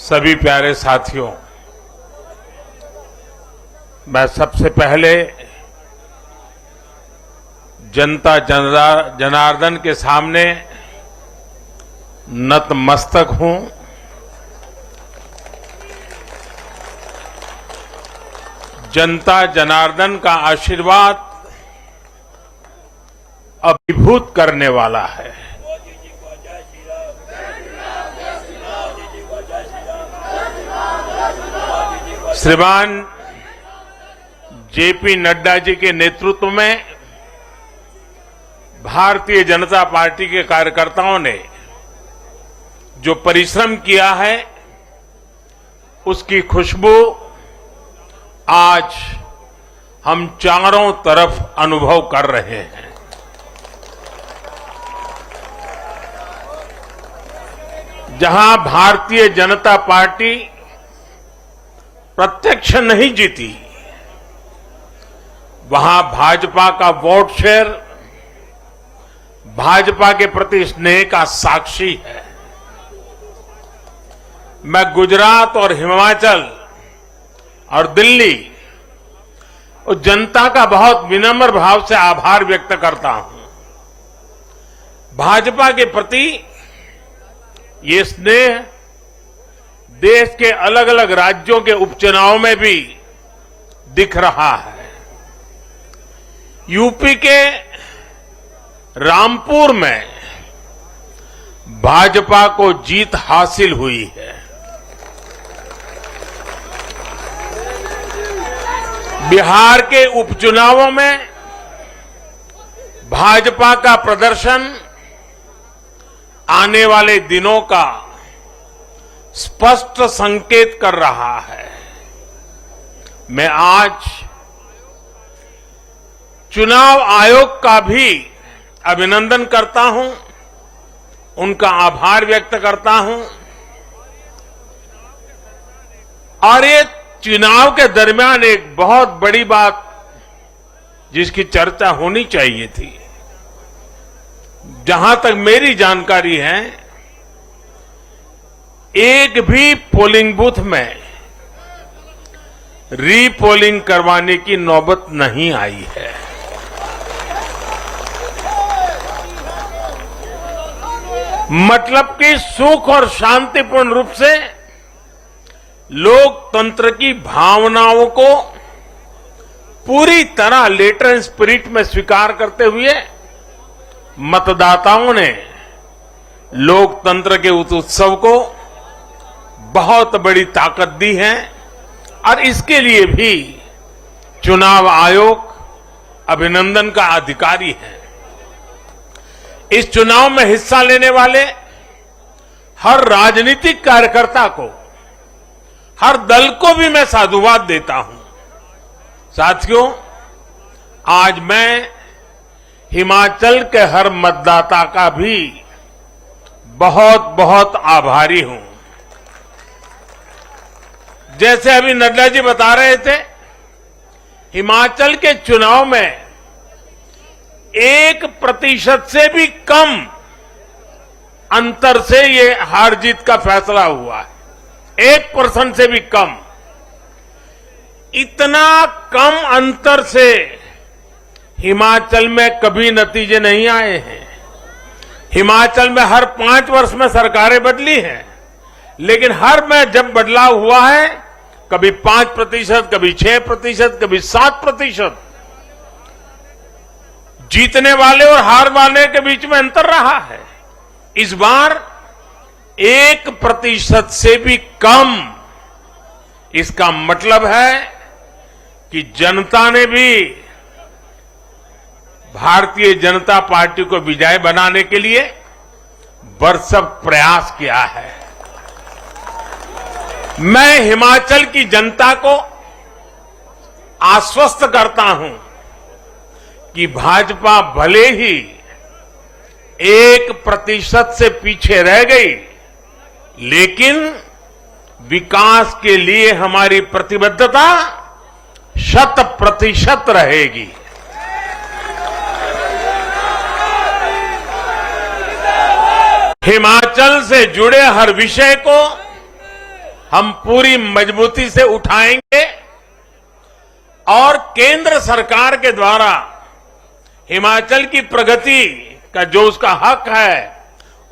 सभी प्यारे साथियों, मैं सबसे पहले जनता जनार्दन के सामने नतमस्तक हूं। जनता जनार्दन का आशीर्वाद अभिभूत करने वाला है। श्रीमान जेपी नड्डा जी के नेतृत्व में भारतीय जनता पार्टी के कार्यकर्ताओं ने जो परिश्रम किया है, उसकी खुशबू आज हम चारों तरफ अनुभव कर रहे हैं। जहां भारतीय जनता पार्टी प्रत्यक्ष नहीं जीती, वहां भाजपा का वोट शेयर भाजपा के प्रति स्नेह का साक्षी है। मैं गुजरात और हिमाचल और दिल्ली और जनता का बहुत विनम्र भाव से आभार व्यक्त करता हूं। भाजपा के प्रति ये स्नेह देश के अलग अलग राज्यों के उपचुनाव में भी दिख रहा है। यूपी के रामपुर में भाजपा को जीत हासिल हुई है। बिहार के उपचुनावों में भाजपा का प्रदर्शन आने वाले दिनों का स्पष्ट संकेत कर रहा है। मैं आज चुनाव आयोग का भी अभिनंदन करता हूं, उनका आभार व्यक्त करता हूं। और ये चुनाव के दरमियान एक बहुत बड़ी बात जिसकी चर्चा होनी चाहिए थी, जहां तक मेरी जानकारी है, एक भी पोलिंग बूथ में रीपोलिंग करवाने की नौबत नहीं आई है। मतलब कि सुख और शांतिपूर्ण रूप से लोकतंत्र की भावनाओं को पूरी तरह लेटर एंड स्पिरिट में स्वीकार करते हुए मतदाताओं ने लोकतंत्र के उस उत्सव को बहुत बड़ी ताकत दी है। और इसके लिए भी चुनाव आयोग अभिनंदन का अधिकारी है। इस चुनाव में हिस्सा लेने वाले हर राजनीतिक कार्यकर्ता को, हर दल को भी मैं साधुवाद देता हूं। साथियों, आज मैं हिमाचल के हर मतदाता का भी बहुत बहुत आभारी हूं। जैसे अभी नड्डा जी बता रहे थे, हिमाचल के चुनाव में 1% से भी कम अंतर से ये हार जीत का फैसला हुआ है। 1% से भी कम। इतना कम अंतर से हिमाचल में कभी नतीजे नहीं आए हैं। हिमाचल में हर 5 वर्ष में सरकारें बदली हैं, लेकिन हर में जब बदलाव हुआ है, कभी 5%, कभी 6%, कभी 7%, जीतने वाले और हार वाले के बीच में अंतर रहा है। इस बार 1% से भी कम। इसका मतलब है कि जनता ने भी भारतीय जनता पार्टी को विजयी बनाने के लिए भरसक प्रयास किया है। मैं हिमाचल की जनता को आश्वस्त करता हूं कि भाजपा भले ही 1% से पीछे रह गई, लेकिन विकास के लिए हमारी प्रतिबद्धता 100% रहेगी। हिमाचल से जुड़े हर विषय को हम पूरी मजबूती से उठाएंगे और केंद्र सरकार के द्वारा हिमाचल की प्रगति का जो उसका हक है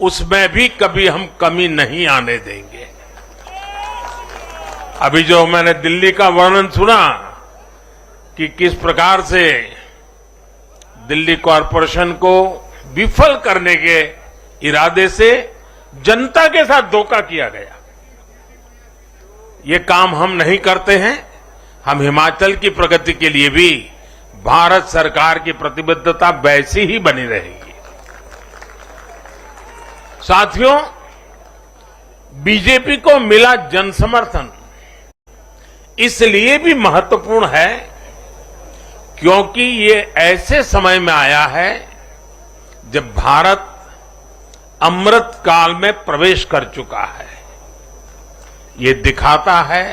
उसमें भी कभी हम कमी नहीं आने देंगे। अभी जो मैंने दिल्ली का वर्णन सुना कि किस प्रकार से दिल्ली कॉरपोरेशन को विफल करने के इरादे से जनता के साथ धोखा किया गया, ये काम हम नहीं करते हैं। हम हिमाचल की प्रगति के लिए भी भारत सरकार की प्रतिबद्धता वैसी ही बनी रहेगी। साथियों, बीजेपी को मिला जनसमर्थन इसलिए भी महत्वपूर्ण है क्योंकि ये ऐसे समय में आया है जब भारत अमृत काल में प्रवेश कर चुका है। ये दिखाता है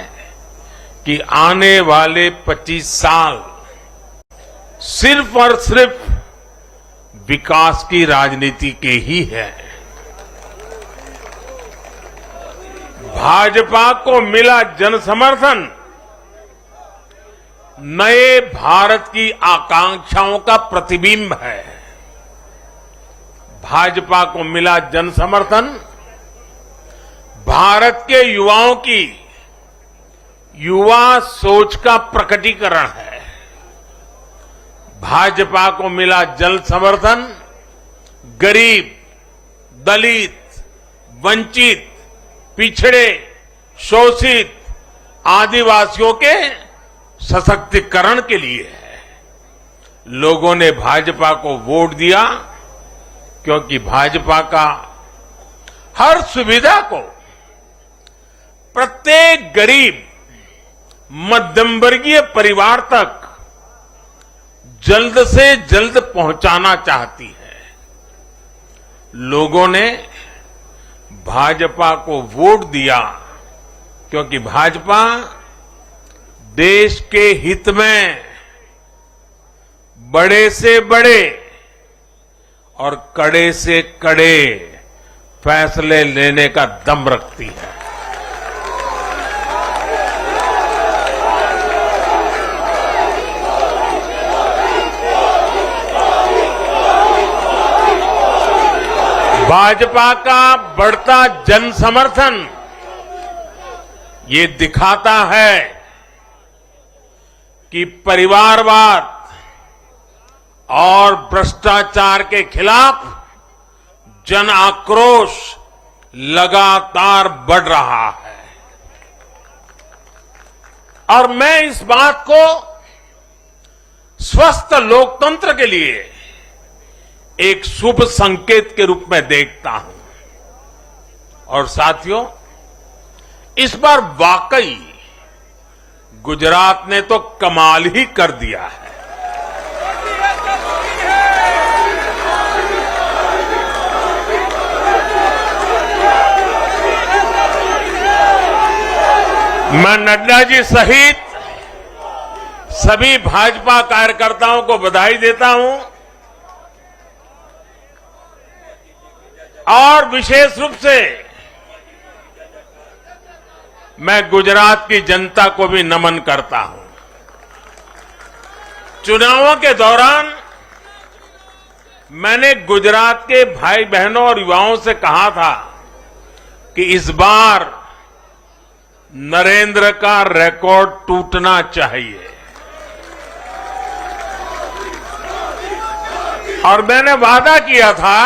कि आने वाले 25 साल सिर्फ और सिर्फ विकास की राजनीति के ही है। भाजपा को मिला जनसमर्थन नए भारत की आकांक्षाओं का प्रतिबिंब है। भाजपा को मिला जनसमर्थन भारत के युवाओं की युवा सोच का प्रकटीकरण है। भाजपा को मिला जन समर्थन गरीब, दलित, वंचित, पिछड़े, शोषित, आदिवासियों के सशक्तिकरण के लिए है। लोगों ने भाजपा को वोट दिया क्योंकि भाजपा का हर सुविधा को प्रत्येक गरीब, मध्यम वर्गीय परिवार तक जल्द से जल्द पहुंचाना चाहती है। लोगों ने भाजपा को वोट दिया क्योंकि भाजपा देश के हित में बड़े से बड़े और कड़े से कड़े फैसले लेने का दम रखती है। भाजपा का बढ़ता जन समर्थन ये दिखाता है कि परिवारवाद और भ्रष्टाचार के खिलाफ जन आक्रोश लगातार बढ़ रहा है। और मैं इस बात को स्वस्थ लोकतंत्र के लिए एक शुभ संकेत के रूप में देखता हूं। और साथियों, इस बार वाकई गुजरात ने तो कमाल ही कर दिया है। मैं नड्डा जी सहित सभी भाजपा कार्यकर्ताओं को बधाई देता हूं और विशेष रूप से मैं गुजरात की जनता को भी नमन करता हूं। चुनावों के दौरान मैंने गुजरात के भाई बहनों और युवाओं से कहा था कि इस बार नरेंद्र का रिकॉर्ड टूटना चाहिए। और मैंने वादा किया था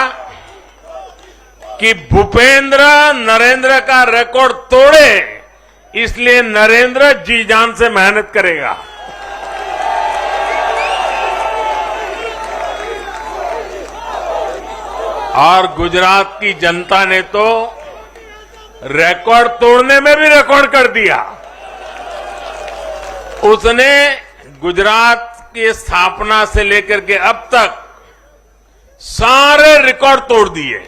कि भूपेंद्र नरेंद्र का रिकॉर्ड तोड़े, इसलिए नरेंद्र जी जान से मेहनत करेगा। और गुजरात की जनता ने तो रिकॉर्ड तोड़ने में भी रिकॉर्ड कर दिया। उसने गुजरात की स्थापना से लेकर के अब तक सारे रिकॉर्ड तोड़ दिए।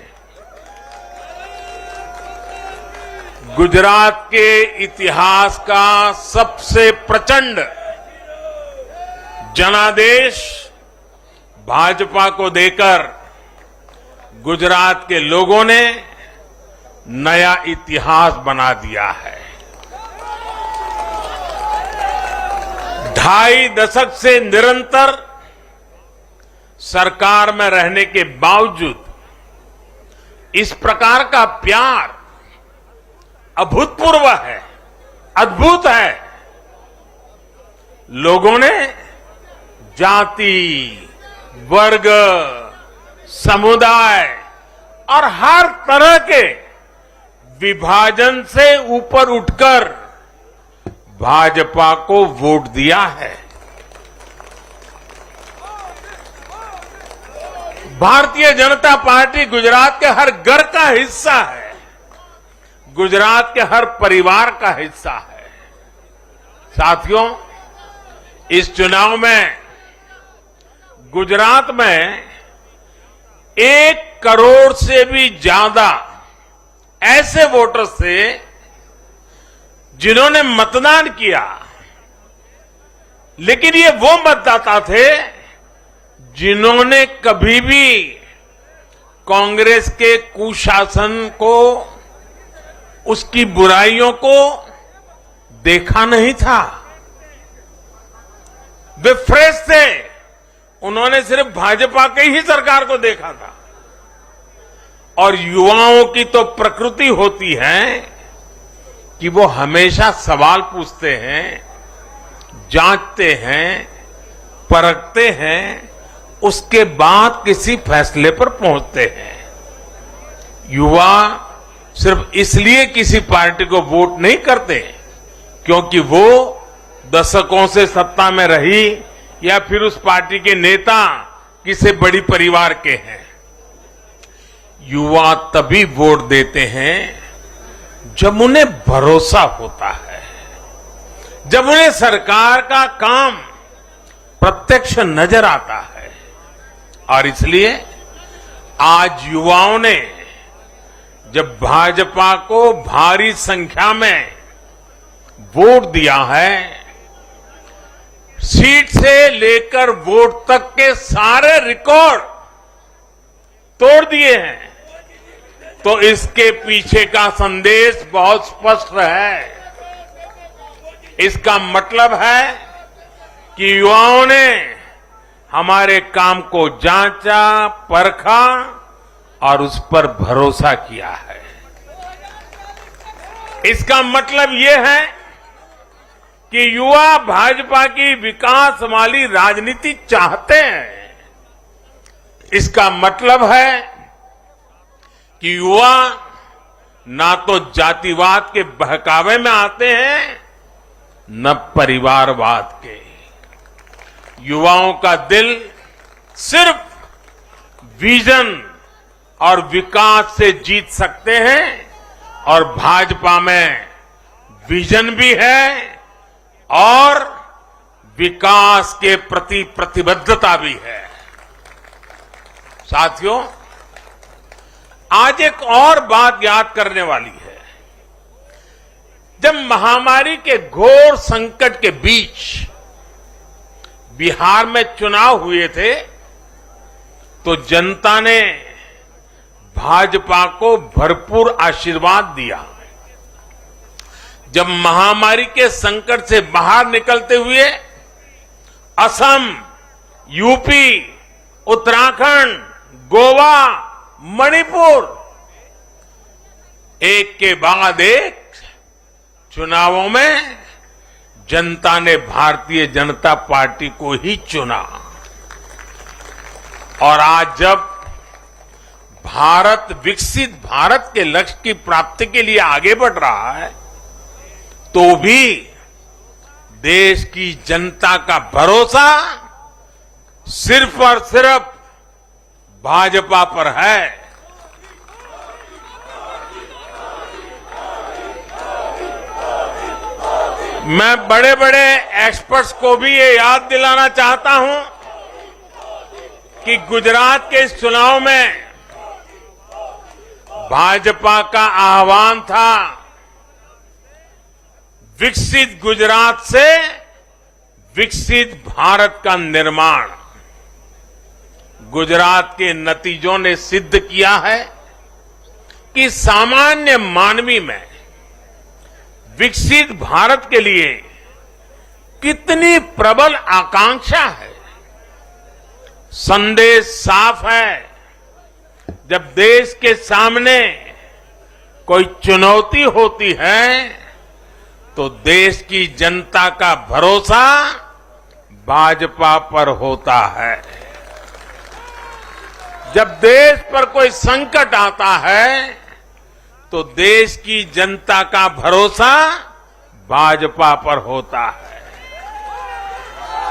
गुजरात के इतिहास का सबसे प्रचंड जनादेश भाजपा को देकर गुजरात के लोगों ने नया इतिहास बना दिया है। ढाई दशक से निरंतर सरकार में रहने के बावजूद इस प्रकार का प्यार अभूतपूर्व है, अद्भुत है। लोगों ने जाति, वर्ग, समुदाय और हर तरह के विभाजन से ऊपर उठकर भाजपा को वोट दिया है। भारतीय जनता पार्टी गुजरात के हर घर का हिस्सा है, गुजरात के हर परिवार का हिस्सा है। साथियों, इस चुनाव में गुजरात में 1 करोड़ से भी ज्यादा ऐसे वोटर्स थे जिन्होंने मतदान किया, लेकिन ये वो मतदाता थे जिन्होंने कभी भी कांग्रेस के कुशासन को, उसकी बुराइयों को देखा नहीं था। वे फ्रेश थे, उन्होंने सिर्फ भाजपा की ही सरकार को देखा था। और युवाओं की तो प्रकृति होती है कि वो हमेशा सवाल पूछते हैं, जांचते हैं, परखते हैं, उसके बाद किसी फैसले पर पहुंचते हैं। युवा सिर्फ इसलिए किसी पार्टी को वोट नहीं करते क्योंकि वो दशकों से सत्ता में रही या फिर उस पार्टी के नेता किसी बड़ी परिवार के हैं। युवा तभी वोट देते हैं जब उन्हें भरोसा होता है, जब उन्हें सरकार का काम प्रत्यक्ष नजर आता है। और इसलिए आज युवाओं ने जब भाजपा को भारी संख्या में वोट दिया है, सीट से लेकर वोट तक के सारे रिकॉर्ड तोड़ दिए हैं, तो इसके पीछे का संदेश बहुत स्पष्ट है। इसका मतलब है कि युवाओं ने हमारे काम को जांचा, परखा और उस पर भरोसा किया है। इसका मतलब यह है कि युवा भाजपा की विकास वाली राजनीति चाहते हैं। इसका मतलब है कि युवा ना तो जातिवाद के बहकावे में आते हैं, न परिवारवाद के। युवाओं का दिल सिर्फ विजन और विकास से जीत सकते हैं, और भाजपा में विजन भी है और विकास के प्रति प्रतिबद्धता भी है। साथियों, आज एक और बात याद करने वाली है। जब महामारी के घोर संकट के बीच बिहार में चुनाव हुए थे, तो जनता ने भाजपा को भरपूर आशीर्वाद दिया। जब महामारी के संकट से बाहर निकलते हुए असम, यूपी, उत्तराखंड, गोवा, मणिपुर एक के बाद एक चुनावों में जनता ने भारतीय जनता पार्टी को ही चुना। और आज जब भारत विकसित भारत के लक्ष्य की प्राप्ति के लिए आगे बढ़ रहा है, तो भी देश की जनता का भरोसा सिर्फ और सिर्फ भाजपा पर है। मैं बड़े बड़े एक्सपर्ट्स को भी ये याद दिलाना चाहता हूं कि गुजरात के इस चुनाव में भाजपा का आह्वान था, विकसित गुजरात से विकसित भारत का निर्माण। गुजरात के नतीजों ने सिद्ध किया है कि सामान्य मानवी में विकसित भारत के लिए कितनी प्रबल आकांक्षा है। संदेश साफ है, जब देश के सामने कोई चुनौती होती है तो देश की जनता का भरोसा भाजपा पर होता है। जब देश पर कोई संकट आता है तो देश की जनता का भरोसा भाजपा पर होता है।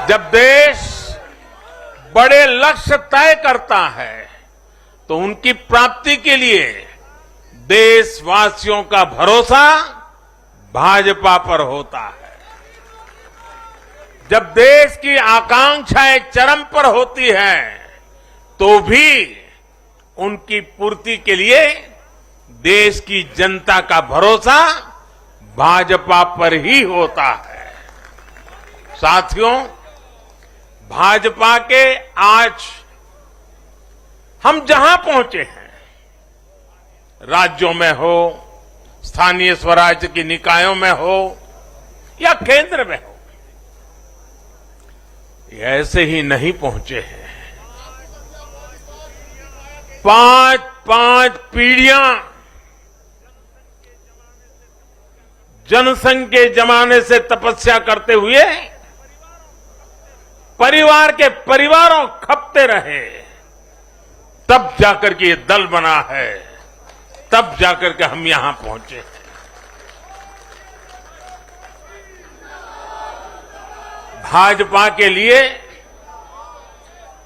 जब देश बड़े लक्ष्य तय करता है तो उनकी प्राप्ति के लिए देशवासियों का भरोसा भाजपा पर होता है। जब देश की आकांक्षाएं चरम पर होती हैं तो भी उनकी पूर्ति के लिए देश की जनता का भरोसा भाजपा पर ही होता है। साथियों, भाजपा के आज हम जहां पहुंचे हैं, राज्यों में हो, स्थानीय स्वराज्य की निकायों में हो या केंद्र में हो, ये ऐसे ही नहीं पहुंचे हैं। 5 पीढ़ियां जनसंघ के जमाने से तपस्या करते हुए परिवार के परिवारों खपते रहे, तब जाकर के ये दल बना है, तब जाकर के हम यहां पहुंचे हैं। भाजपा के लिए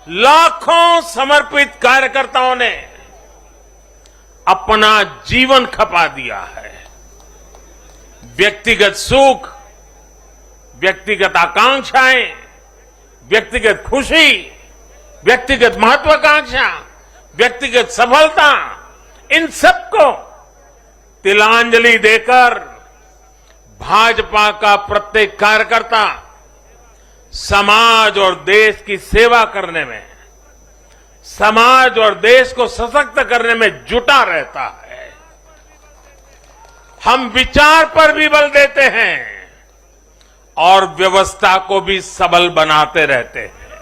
लाखों समर्पित कार्यकर्ताओं ने अपना जीवन खपा दिया है। व्यक्तिगत सुख, व्यक्तिगत आकांक्षाएं, व्यक्तिगत खुशी, व्यक्तिगत महत्वाकांक्षा, व्यक्तिगत सफलता, इन सबको तिलांजलि देकर भाजपा का प्रत्येक कार्यकर्ता समाज और देश की सेवा करने में, समाज और देश को सशक्त करने में जुटा रहता है। हम विचार पर भी बल देते हैं और व्यवस्था को भी सबल बनाते रहते हैं।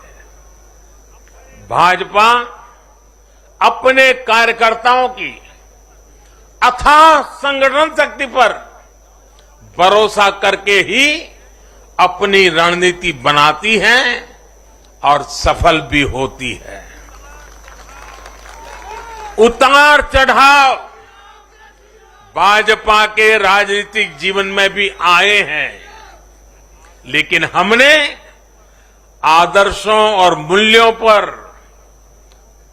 भाजपा अपने कार्यकर्ताओं की अथाह संगठन शक्ति पर भरोसा करके ही अपनी रणनीति बनाती है और सफल भी होती है। उतार चढ़ाव भाजपा के राजनीतिक जीवन में भी आए हैं, लेकिन हमने आदर्शों और मूल्यों पर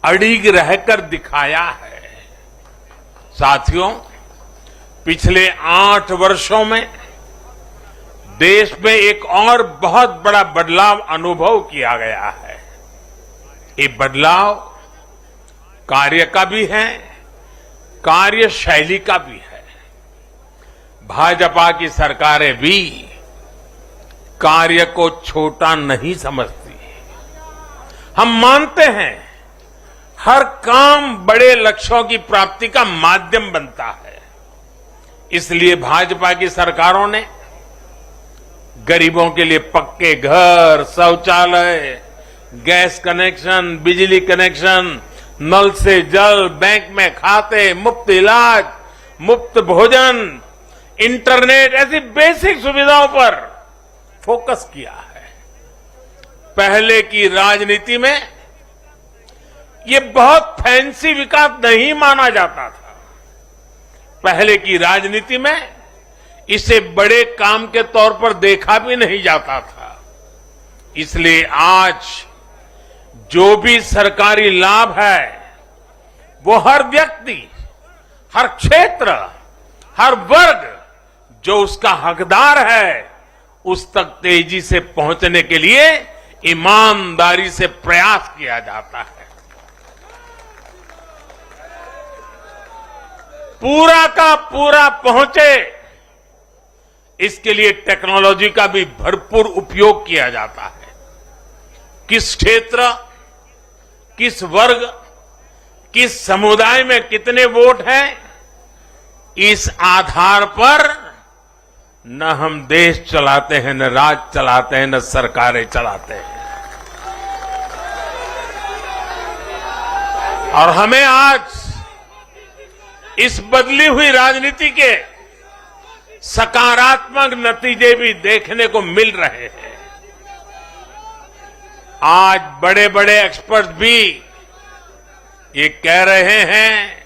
अड़िग रहकर दिखाया है। साथियों, पिछले 8 वर्षों में देश में एक और बहुत बड़ा बदलाव अनुभव किया गया है। ये बदलाव कार्य का भी है, कार्यशैली का भी है। भाजपा की सरकारें भी कार्य को छोटा नहीं समझती। हम मानते हैं हर काम बड़े लक्ष्यों की प्राप्ति का माध्यम बनता है। इसलिए भाजपा की सरकारों ने गरीबों के लिए पक्के घर, शौचालय, गैस कनेक्शन, बिजली कनेक्शन, नल से जल, बैंक में खाते, मुफ्त इलाज, मुफ्त भोजन, इंटरनेट, ऐसी बेसिक सुविधाओं पर फोकस किया है। पहले की राजनीति में ये बहुत फैंसी विकास नहीं माना जाता था। पहले की राजनीति में इसे बड़े काम के तौर पर देखा भी नहीं जाता था। इसलिए आज जो भी सरकारी लाभ है वो हर व्यक्ति, हर क्षेत्र, हर वर्ग जो उसका हकदार है उस तक तेजी से पहुंचने के लिए ईमानदारी से प्रयास किया जाता है। पूरा का पूरा पहुंचे, इसके लिए टेक्नोलॉजी का भी भरपूर उपयोग किया जाता है। किस क्षेत्र, किस वर्ग, किस समुदाय में कितने वोट हैं, इस आधार पर न हम देश चलाते हैं, न राज चलाते हैं, न सरकारें चलाते हैं। और हमें आज इस बदली हुई राजनीति के सकारात्मक नतीजे भी देखने को मिल रहे हैं। आज बड़े बड़े एक्सपर्ट भी ये कह रहे हैं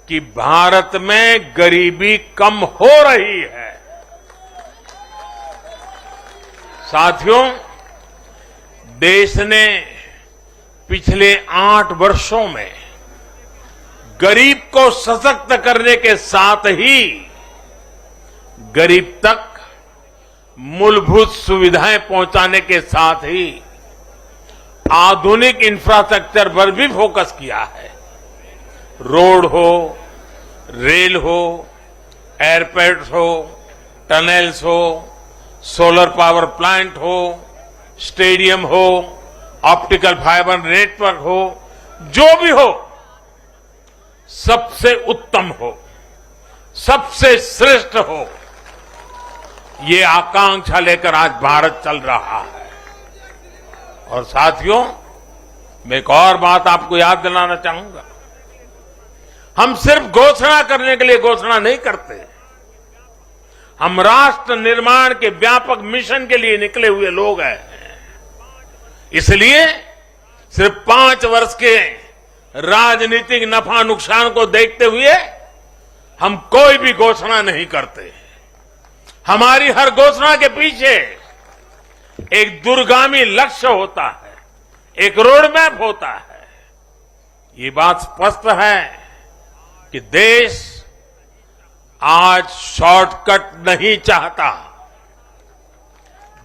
कि भारत में गरीबी कम हो रही है। साथियों, देश ने पिछले 8 वर्षों में गरीब को सशक्त करने के साथ ही गरीब तक मूलभूत सुविधाएं पहुंचाने के साथ ही आधुनिक इंफ्रास्ट्रक्चर पर भी फोकस किया है। रोड हो, रेल हो, एयरपोर्ट्स हो, टनल्स हो, सोलर पावर प्लांट हो, स्टेडियम हो, ऑप्टिकल फाइबर नेटवर्क हो, जो भी हो, सबसे उत्तम हो, सबसे श्रेष्ठ हो, ये आकांक्षा लेकर आज भारत चल रहा है। और साथियों, मैं एक और बात आपको याद दिलाना चाहूंगा। हम सिर्फ घोषणा करने के लिए घोषणा नहीं करते, हम राष्ट्र निर्माण के व्यापक मिशन के लिए निकले हुए लोग हैं। इसलिए सिर्फ 5 वर्ष के राजनीतिक नफा नुकसान को देखते हुए हम कोई भी घोषणा नहीं करते। हमारी हर घोषणा के पीछे एक दूरगामी लक्ष्य होता है, एक रोड मैप होता है। ये बात स्पष्ट है कि देश आज शॉर्टकट नहीं चाहता।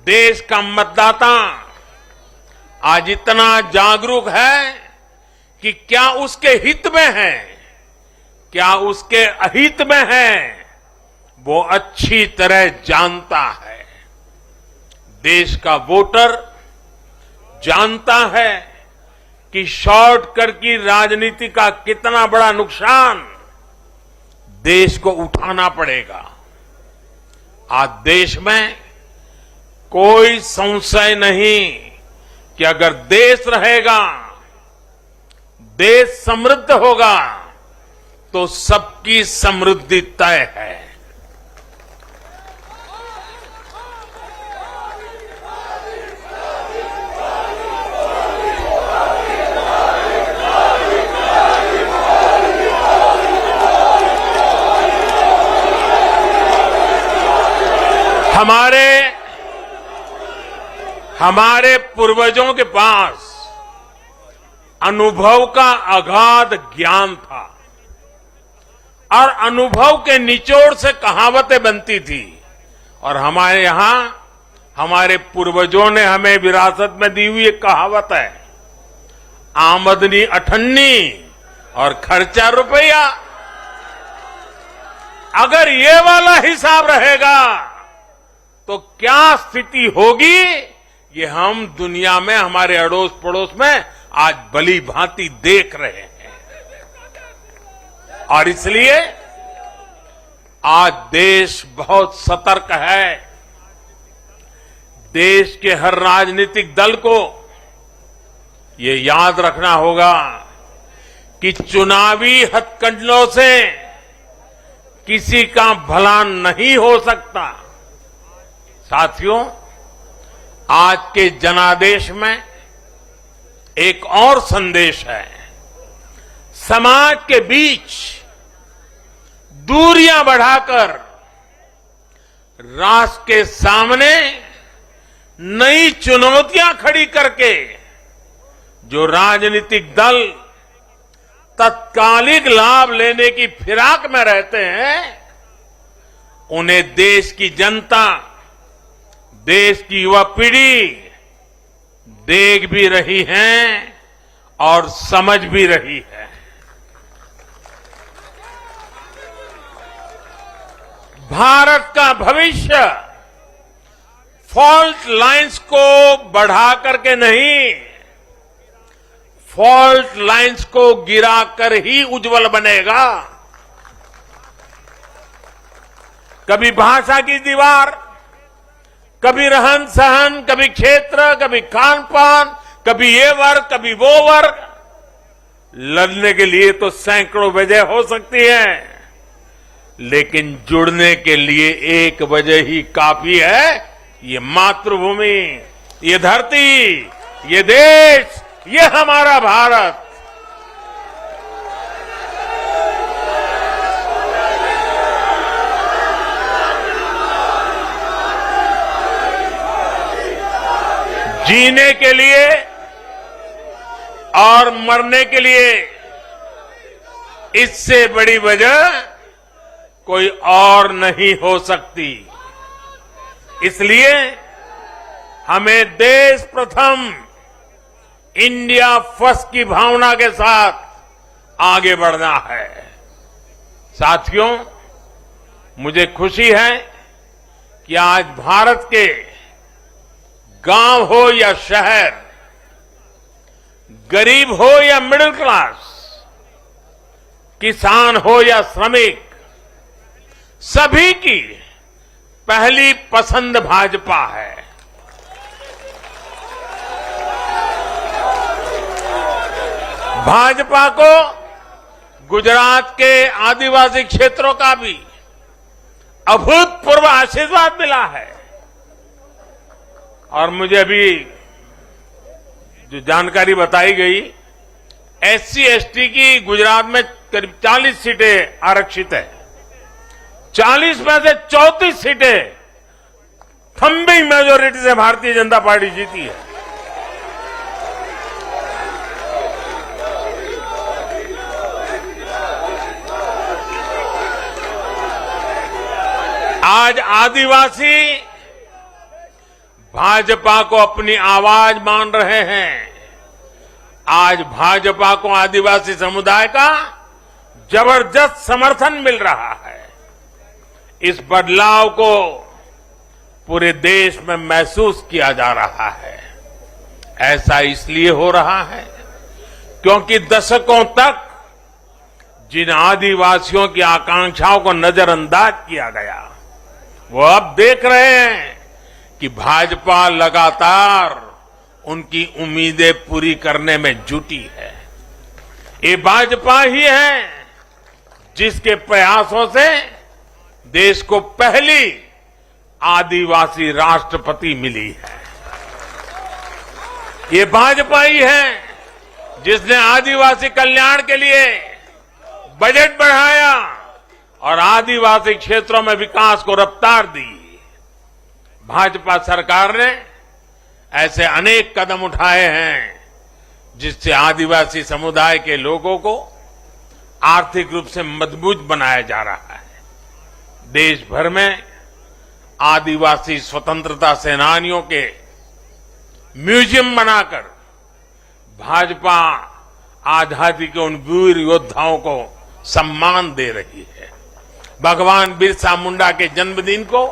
देश का मतदाता आज इतना जागरूक है कि क्या उसके हित में है, क्या उसके अहित में है, वो अच्छी तरह जानता है। देश का वोटर जानता है कि शॉर्टकट की राजनीति का कितना बड़ा नुकसान देश को उठाना पड़ेगा। आज देश में कोई संशय नहीं कि अगर देश रहेगा, देश समृद्ध होगा, तो सबकी समृद्धि तय है। हमारे पूर्वजों के पास अनुभव का अगाध ज्ञान था और अनुभव के निचोड़ से कहावतें बनती थी। और हमारे यहां हमारे पूर्वजों ने हमें विरासत में दी हुई एक कहावत है, आमदनी अठन्नी और खर्चा रुपया। अगर ये वाला हिसाब रहेगा तो क्या स्थिति होगी, ये हम दुनिया में हमारे अड़ोस पड़ोस में आज भली भांति देख रहे हैं। और इसलिए आज देश बहुत सतर्क है। देश के हर राजनीतिक दल को ये याद रखना होगा कि चुनावी हथकंडों से किसी का भला नहीं हो सकता। साथियों, आज के जनादेश में एक और संदेश है। समाज के बीच दूरियां बढ़ाकर राष्ट्र के सामने नई चुनौतियां खड़ी करके जो राजनीतिक दल तत्कालिक लाभ लेने की फिराक में रहते हैं, उन्हें देश की जनता, देश की युवा पीढ़ी देख भी रही है और समझ भी रही है। भारत का भविष्य फॉल्ट लाइंस को बढ़ा करके नहीं, फॉल्ट लाइंस को गिराकर ही उज्जवल बनेगा। कभी भाषा की दीवार, कभी रहन सहन, कभी क्षेत्र, कभी खान पान, कभी ये वर्ग, कभी वो वर्ग। लड़ने के लिए तो सैकड़ों वजह हो सकती है, लेकिन जुड़ने के लिए एक वजह ही काफी है। ये मातृभूमि, ये धरती, ये देश, ये हमारा भारत। जीने के लिए और मरने के लिए इससे बड़ी वजह कोई और नहीं हो सकती। इसलिए हमें देश प्रथम, इंडिया फर्स्ट की भावना के साथ आगे बढ़ना है। साथियों, मुझे खुशी है कि आज भारत के गांव हो या शहर, गरीब हो या मिडिल क्लास, किसान हो या श्रमिक, सभी की पहली पसंद भाजपा है। भाजपा को गुजरात के आदिवासी क्षेत्रों का भी अभूतपूर्व आशीर्वाद मिला है। और मुझे अभी जो जानकारी बताई गई, एससी एसटी की गुजरात में करीब 40 सीटें आरक्षित है। 40 में से 34 सीटें थम्बिंग मेजोरिटी से भारतीय जनता पार्टी जीती है। आज आदिवासी भाजपा को अपनी आवाज मान रहे हैं। आज भाजपा को आदिवासी समुदाय का जबरदस्त समर्थन मिल रहा है। इस बदलाव को पूरे देश में महसूस किया जा रहा है। ऐसा इसलिए हो रहा है क्योंकि दशकों तक जिन आदिवासियों की आकांक्षाओं को नजरअंदाज किया गया, वो अब देख रहे हैं कि भाजपा लगातार उनकी उम्मीदें पूरी करने में जुटी है। ये भाजपा ही है जिसके प्रयासों से देश को पहली आदिवासी राष्ट्रपति मिली है। ये भाजपा ही है जिसने आदिवासी कल्याण के लिए बजट बढ़ाया और आदिवासी क्षेत्रों में विकास को रफ्तार दी। भाजपा सरकार ने ऐसे अनेक कदम उठाए हैं जिससे आदिवासी समुदाय के लोगों को आर्थिक रूप से मजबूत बनाया जा रहा है। देश भर में आदिवासी स्वतंत्रता सेनानियों के म्यूजियम बनाकर भाजपा आजादी के उन वीर योद्धाओं को सम्मान दे रही है। भगवान बिरसा मुंडा के जन्मदिन को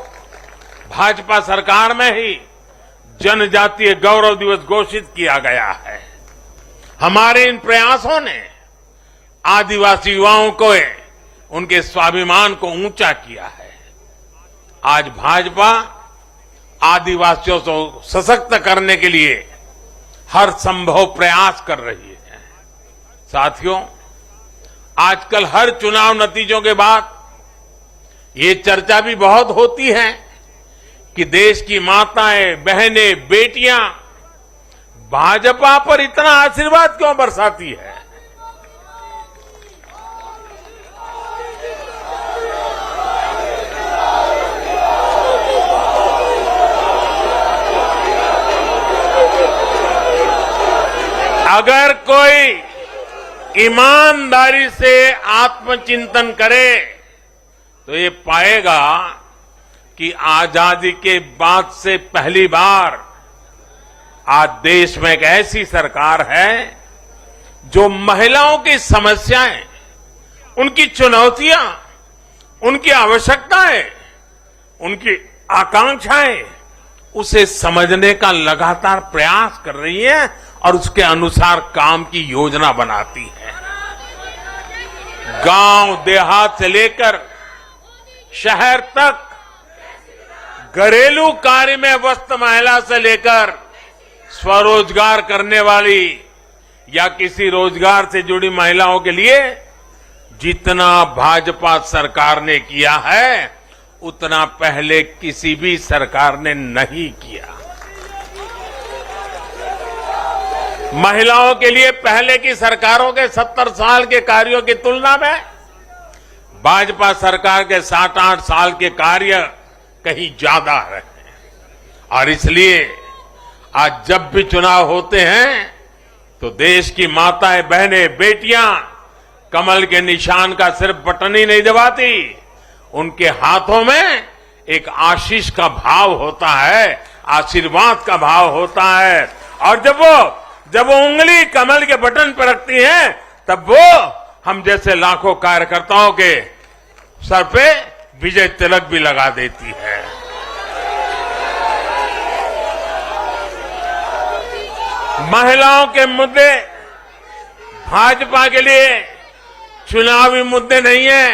भाजपा सरकार में ही जनजातीय गौरव दिवस घोषित किया गया है। हमारे इन प्रयासों ने आदिवासी युवाओं को उनके स्वाभिमान को ऊंचा किया है। आज भाजपा आदिवासियों को सशक्त करने के लिए हर संभव प्रयास कर रही है। साथियों, आजकल हर चुनाव नतीजों के बाद ये चर्चा भी बहुत होती है कि देश की माताएं, बहनें, बेटियां भाजपा पर इतना आशीर्वाद क्यों बरसाती है। अगर कोई ईमानदारी से आत्मचिंतन करे तो ये पाएगा कि आजादी के बाद से पहली बार आज देश में एक ऐसी सरकार है जो महिलाओं की समस्याएं, उनकी चुनौतियां, उनकी आवश्यकताएं, उनकी आकांक्षाएं, उसे समझने का लगातार प्रयास कर रही है और उसके अनुसार काम की योजना बनाती है। गांव देहात से लेकर शहर तक घरेलू कार्य में व्यस्त महिला से लेकर स्वरोजगार करने वाली या किसी रोजगार से जुड़ी महिलाओं के लिए जितना भाजपा सरकार ने किया है उतना पहले किसी भी सरकार ने नहीं किया। महिलाओं के लिए पहले की सरकारों के 70 साल के कार्यों की तुलना में भाजपा सरकार के 7-8 साल के कार्य कहीं ज्यादा है और इसलिए आज जब भी चुनाव होते हैं तो देश की माताएं, बहनें, बेटियां कमल के निशान का सिर्फ बटन ही नहीं दबाती, उनके हाथों में एक आशीष का भाव होता है, आशीर्वाद का भाव होता है और जब वो उंगली कमल के बटन पर रखती हैं तब वो हम जैसे लाखों कार्यकर्ताओं के सर पे विजय तिलक भी लगा देती है। महिलाओं के मुद्दे भाजपा के लिए चुनावी मुद्दे नहीं है,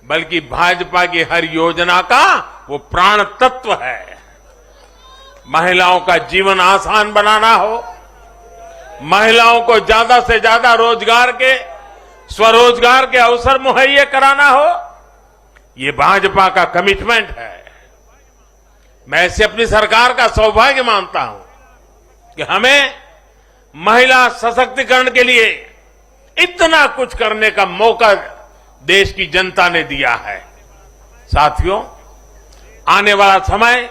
बल्कि भाजपा की हर योजना का वो प्राण तत्व है। महिलाओं का जीवन आसान बनाना हो, महिलाओं को ज्यादा से ज्यादा रोजगार के, स्वरोजगार के अवसर मुहैया कराना हो, ये भाजपा का कमिटमेंट है। मैं इसे अपनी सरकार का सौभाग्य मानता हूं कि हमें महिला सशक्तिकरण के लिए इतना कुछ करने का मौका देश की जनता ने दिया है। साथियों, आने वाला समय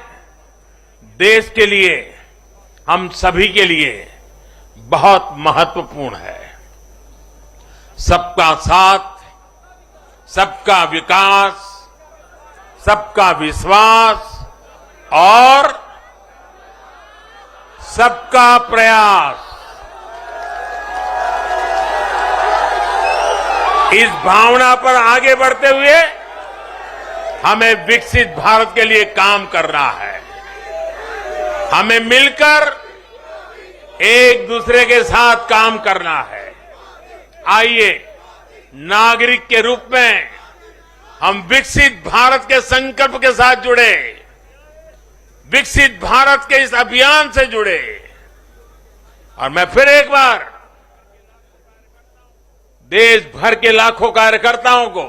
देश के लिए, हम सभी के लिए बहुत महत्वपूर्ण है। सबका साथ, सबका विकास, सबका विश्वास और सबका प्रयास, इस भावना पर आगे बढ़ते हुए हमें विकसित भारत के लिए काम करना है। हमें मिलकर एक दूसरे के साथ काम करना है। आइए, नागरिक के रूप में हम विकसित भारत के संकल्प के साथ जुड़े, विकसित भारत के इस अभियान से जुड़े और मैं फिर एक बार देश भर के लाखों कार्यकर्ताओं को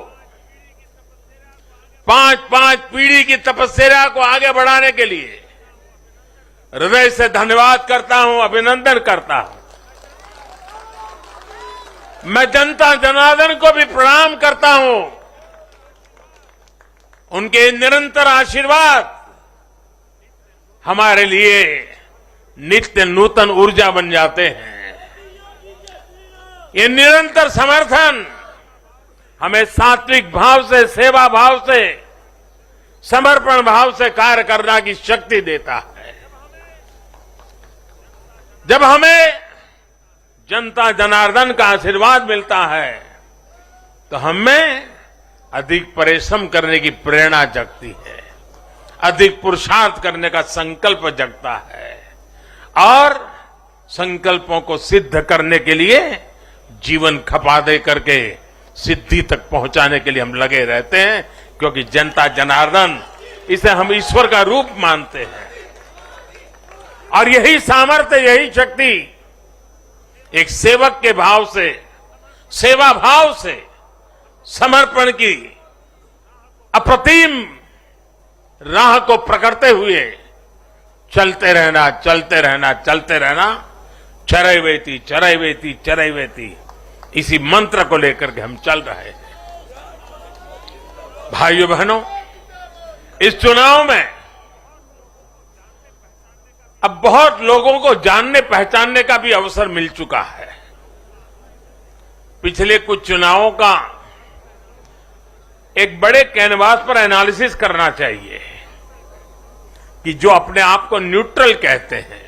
5-5 पीढ़ी की तपस्या को आगे बढ़ाने के लिए हृदय से धन्यवाद करता हूं, अभिनंदन करता हूं। मैं जनता जनार्दन को भी प्रणाम करता हूं। उनके निरंतर आशीर्वाद हमारे लिए नित्य नूतन ऊर्जा बन जाते हैं। ये निरंतर समर्थन हमें सात्विक भाव से, सेवा भाव से, समर्पण भाव से कार्य करने की शक्ति देता है। जब हमें जनता जनार्दन का आशीर्वाद मिलता है तो हमें अधिक परिश्रम करने की प्रेरणा जगती है, अधिक पुरुषार्थ करने का संकल्प जगता है और संकल्पों को सिद्ध करने के लिए जीवन खपा दे करके सिद्धि तक पहुंचाने के लिए हम लगे रहते हैं, क्योंकि जनता जनार्दन, इसे हम ईश्वर का रूप मानते हैं और यही सामर्थ्य, यही शक्ति एक सेवक के भाव से, सेवा भाव से, समर्पण की अप्रतिम राह को पकड़ते हुए चलते रहना, चलते रहना, चलते रहना, चरैवेति चरैवेति चरैवेति, इसी मंत्र को लेकर के हम चल रहे हैं। भाइयों बहनों, इस चुनाव में अब बहुत लोगों को जानने पहचानने का भी अवसर मिल चुका है। पिछले कुछ चुनावों का एक बड़े कैनवास पर एनालिसिस करना चाहिए कि जो अपने आप को न्यूट्रल कहते हैं,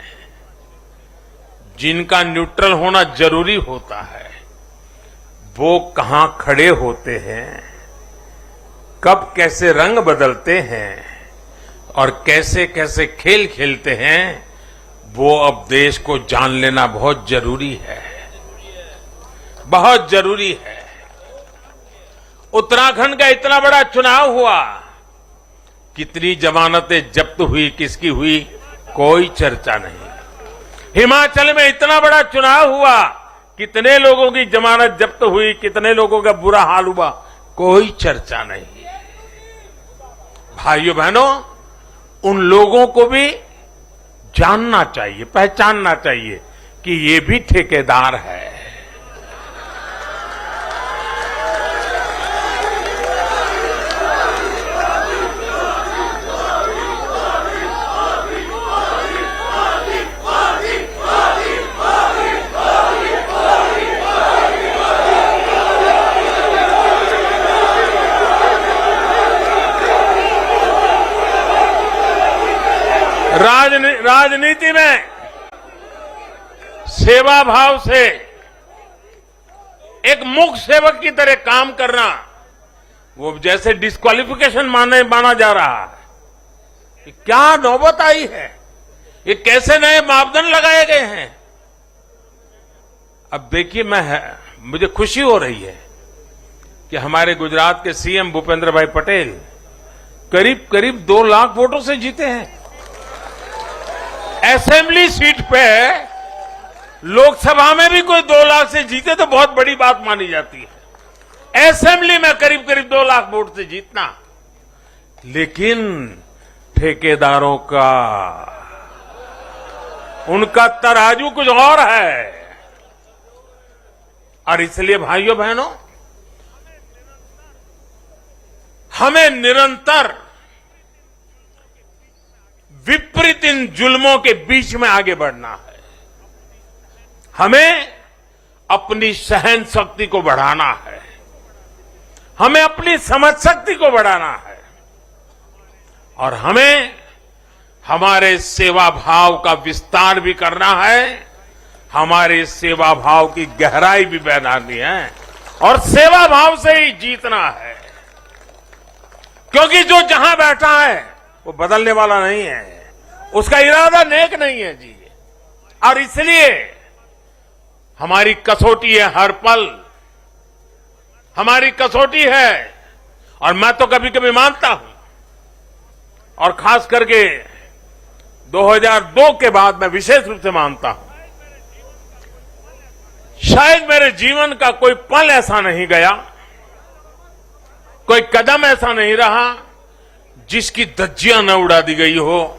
जिनका न्यूट्रल होना जरूरी होता है, वो कहां खड़े होते हैं, कब कैसे रंग बदलते हैं और कैसे कैसे खेल खेलते हैं, वो अब देश को जान लेना बहुत जरूरी है, बहुत जरूरी है। उत्तराखंड का इतना बड़ा चुनाव हुआ, कितनी जमानतें जब्त हुई, किसकी हुई, कोई चर्चा नहीं। हिमाचल में इतना बड़ा चुनाव हुआ, कितने लोगों की जमानत जब्त हुई, कितने लोगों का बुरा हाल हुआ, कोई चर्चा नहीं। भाइयों बहनों, उन लोगों को भी जानना चाहिए, पहचानना चाहिए कि ये भी ठेकेदार है। राजनीति में सेवा भाव से एक मूक सेवक की तरह काम करना, वो जैसे डिस्क्वालिफिकेशन माना जा रहा है। क्या नौबत आई है, ये कैसे नए मापदंड लगाए गए हैं। अब देखिए, मुझे खुशी हो रही है कि हमारे गुजरात के सीएम भूपेंद्र भाई पटेल करीब करीब 2 लाख वोटों से जीते हैं। असेंबली सीट पे लोकसभा में भी कोई 2 लाख से जीते तो बहुत बड़ी बात मानी जाती है। असेंबली में करीब करीब 2 लाख वोट से जीतना, लेकिन ठेकेदारों का, उनका तराजू कुछ और है। और इसलिए भाइयों बहनों, हमें निरंतर विपरीत इन जुल्मों के बीच में आगे बढ़ना है। हमें अपनी सहन शक्ति को बढ़ाना है, हमें अपनी समझ शक्ति को बढ़ाना है, और हमें हमारे सेवा भाव का विस्तार भी करना है, हमारे सेवा भाव की गहराई भी बढ़ानी है, और सेवा भाव से ही जीतना है। क्योंकि जो जहां बैठा है वो बदलने वाला नहीं है, उसका इरादा नेक नहीं है जी। और इसलिए हमारी कसौटी है, हर पल हमारी कसौटी है। और मैं तो कभी कभी मानता हूं, और खास करके 2002 के बाद मैं विशेष रूप से मानता हूं, शायद मेरे जीवन का कोई पल ऐसा नहीं गया, कोई कदम ऐसा नहीं रहा जिसकी धज्जियां न उड़ा दी गई हो,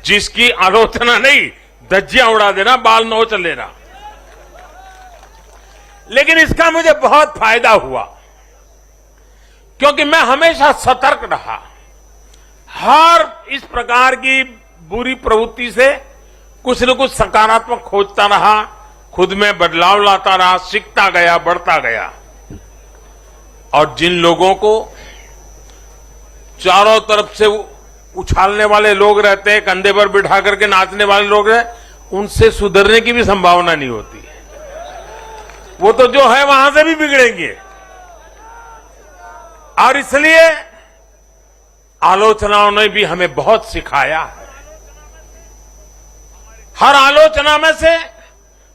जिसकी आलोचना नहीं, धज्जियां उड़ा देना, बाल नोच लेना। लेकिन इसका मुझे बहुत फायदा हुआ, क्योंकि मैं हमेशा सतर्क रहा। हर इस प्रकार की बुरी प्रवृत्ति से कुछ न कुछ सकारात्मक खोजता रहा, खुद में बदलाव लाता रहा, सीखता गया, बढ़ता गया। और जिन लोगों को चारों तरफ से उछालने वाले लोग रहते हैं, कंधे पर बिठा करके नाचने वाले लोग हैं, उनसे सुधरने की भी संभावना नहीं होती है। वो तो जो है वहां से भी बिगड़ेंगे। और इसलिए आलोचनाओं ने भी हमें बहुत सिखाया है। हर आलोचना में से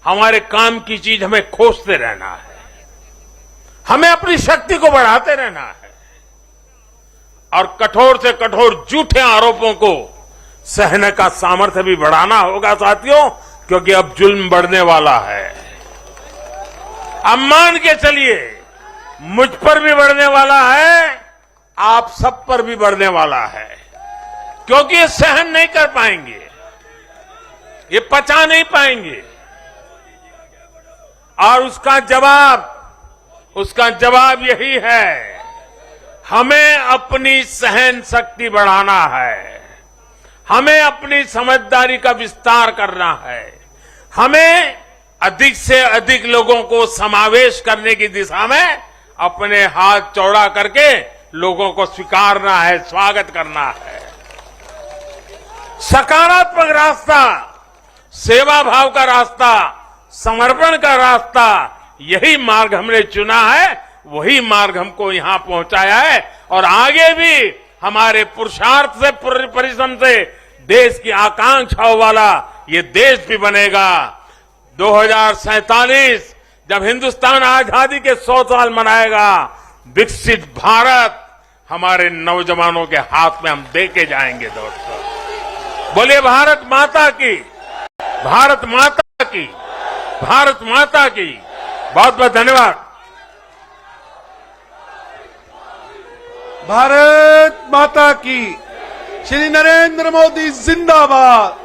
हमारे काम की चीज हमें खोजते रहना है, हमें अपनी शक्ति को बढ़ाते रहना है, और कठोर से कठोर झूठे आरोपों को सहने का सामर्थ्य भी बढ़ाना होगा साथियों, क्योंकि अब जुल्म बढ़ने वाला है। अब मान के चलिए, मुझ पर भी बढ़ने वाला है, आप सब पर भी बढ़ने वाला है, क्योंकि ये सहन नहीं कर पाएंगे, ये पचा नहीं पाएंगे। और उसका जवाब यही है, हमें अपनी सहन शक्ति बढ़ाना है, हमें अपनी समझदारी का विस्तार करना है, हमें अधिक से अधिक लोगों को समावेश करने की दिशा में अपने हाथ चौड़ा करके लोगों को स्वीकारना है, स्वागत करना है। सकारात्मक रास्ता, सेवा भाव का रास्ता, समर्पण का रास्ता, यही मार्ग हमने चुना है, वही मार्ग हमको यहां पहुंचाया है। और आगे भी हमारे पुरुषार्थ से, परिश्रम से देश की आकांक्षाओं वाला ये देश भी बनेगा। 2047 जब हिंदुस्तान आजादी के 100 साल मनाएगा, विकसित भारत हमारे नौजवानों के हाथ में हम दे के जाएंगे दोस्तों। बोलिए भारत माता की, भारत माता की, भारत माता की। बहुत बहुत धन्यवाद। भारत माता की। श्री नरेंद्र मोदी जिंदाबाद।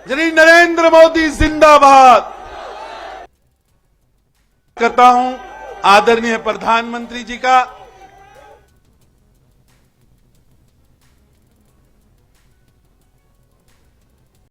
श्री नरेंद्र मोदी जिंदाबाद। करता हूं आदरणीय प्रधानमंत्री जी का